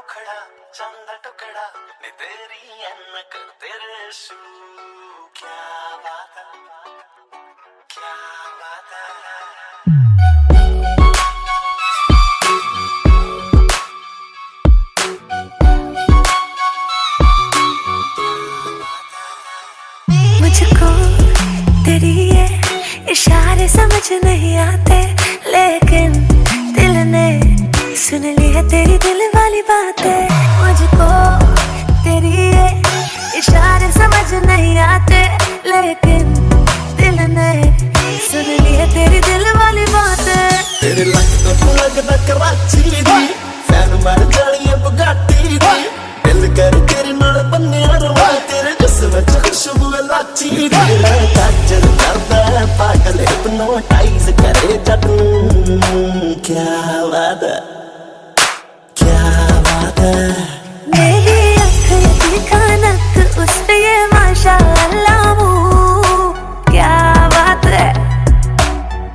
टुकड़ा चंदा टुकड़ा नी तेरी अनक तेरे शू क्या बात है क्या बात है। मुझको तेरी ये इशारे समझ नहीं आते, लेकिन दिल ने सुन ली है तेरी दिल वाली बातें। मुझको तेरी ये इशारे समझ नहीं आते, लेकिन दिल ने सुन ली है तेरी दिल वाली बातें। तेरे लगदा कराची दी फैन मर जानी है बुगाटी दी, दिल कर तेरे नाल बन्निया रवा तेरे जिस्म विच खुशबू लाची दी। काजल करदा पागल हिप्नोटाइज करे जदू क्या बात है क्या बात है। मेरी आँखें दिखा नक उस पे ये माशाअल्लाह क्या बात है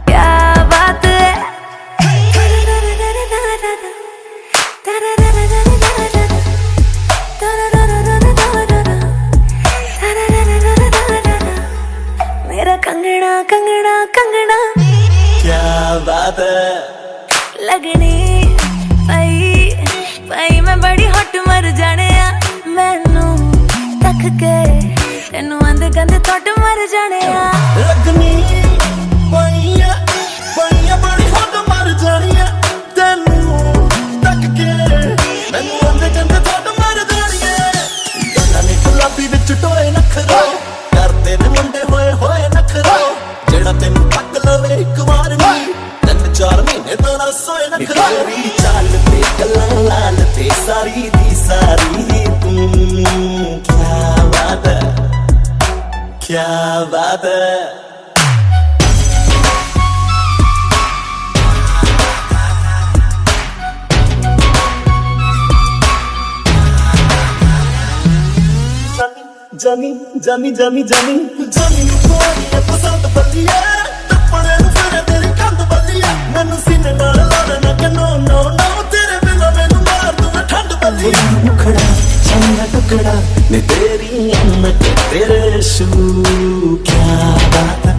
क्या बात है। मेरा कंगना कंगना कंगना क्या बात है। लगनी भाई मैं बड़ी हट मर जाने मैनू तक के तेनू आंदे गंदे थोट मर जाने लगनी पाइया पाइया बड़ी हट मर जानी है तेनू तक के मैनू आंदे गंदे थोट मर जानी है। गल्लां ने गुलाबी विच टोए नखरो करदे ने मुंडे होए होए नखरो, जेड़ा तेनू तक लवे इक वार नहीं 3-4 महीने तो ना सोए नखरो। तेरी चाल ते गल्लां लाल ते सारी दी सारी तू क्या बात है क्या बात है। जानी जानी जानी जानी जानी कोई पसंद बलिया तपने फिर तेरी कंध बलिया मैनू सीने नाल लाना ना कि नो नो नो तेरे बिना मैनू मार दूं मैं ठंड बलिया। टुकड़ा चंदा टुकड़ा नी तेरी अनक तेरे शू क्या बात है।